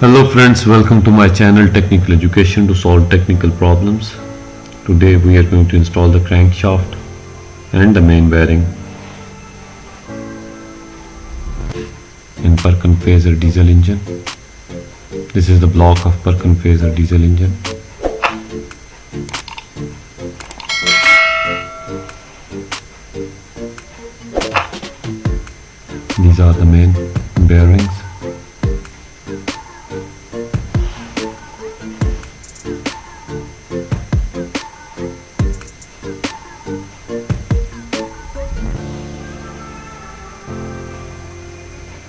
Hello friends, welcome to my channel Technical Education to solve technical problems. Today we are going to install the crankshaft and the main bearing in Perkin phaser diesel engine. This is the block of Perkin phaser diesel engine. These are the main bearings.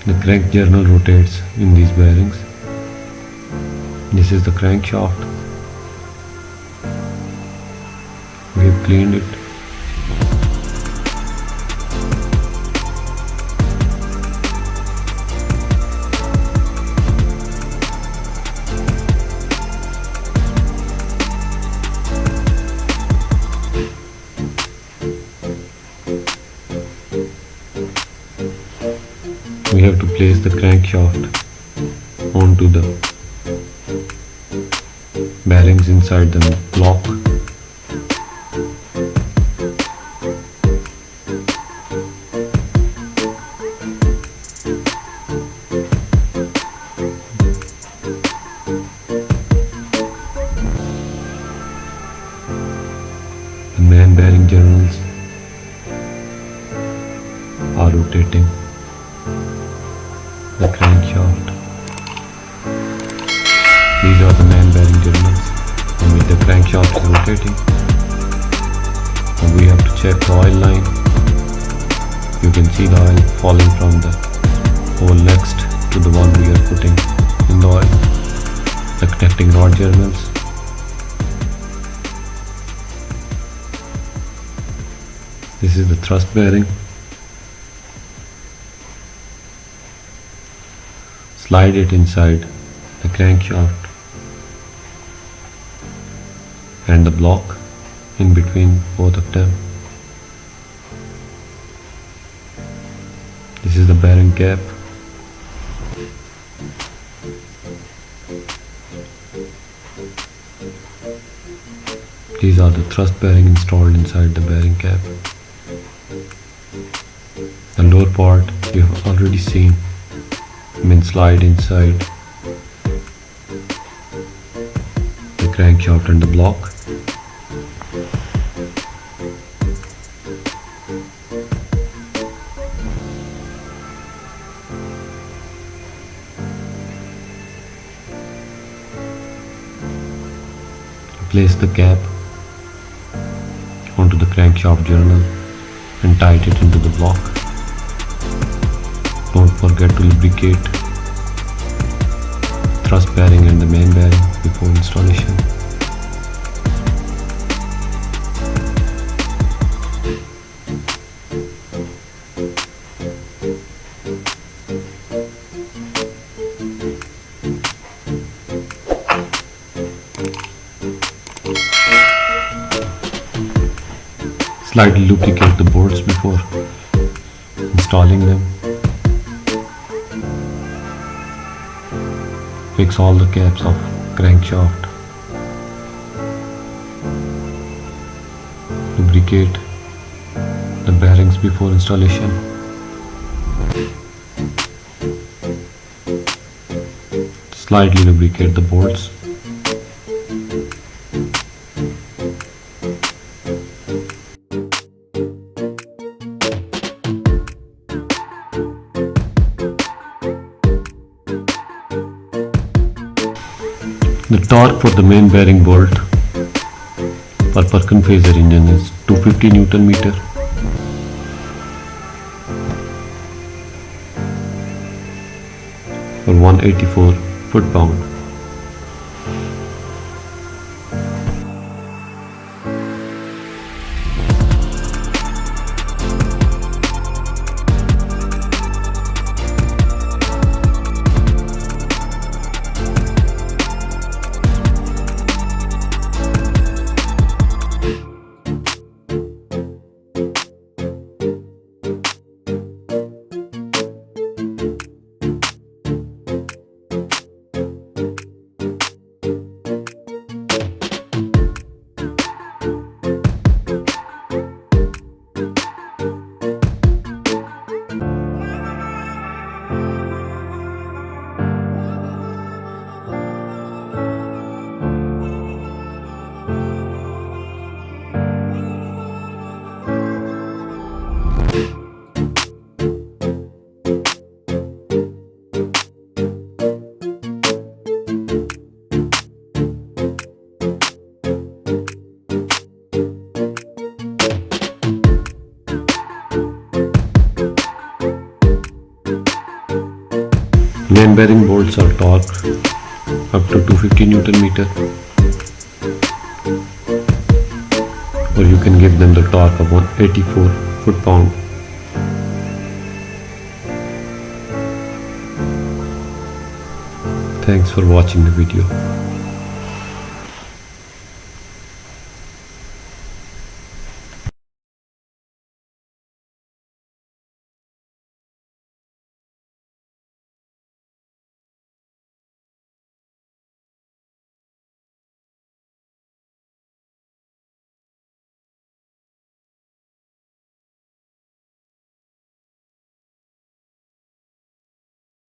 The crank journal rotates in these bearings. This is the crankshaft. We have cleaned it. We have to place the crankshaft onto the bearings inside the block. The main bearing journals are rotating the crankshaft. These are the main bearing journals in which the crankshaft is rotating. And we have to check the oil line. You can see the oil falling from the hole next to the one we are putting in the oil. The connecting rod journals. This is the thrust bearing. Slide it inside the crankshaft and the block in between both of them. This is the bearing cap. These are the thrust bearing installed inside the bearing cap. The lower part you have already seen. Slide inside the crankshaft and the block. Place the cap onto the crankshaft journal and tight it into the block. Don't forget to lubricate thrust bearing and the main bearing before installation. Slightly lubricate the bolts before installing them. Fix all the caps of crankshaft. Lubricate the bearings before installation. Slightly lubricate the bolts. The torque for the main bearing bolt for Perkin phaser engine is 250 Newton meter. For 184 foot-pound. Main bearing bolts are torqued up to 250 Newton meter, or you can give them the torque of 184 foot-pound. Thanks for watching the video.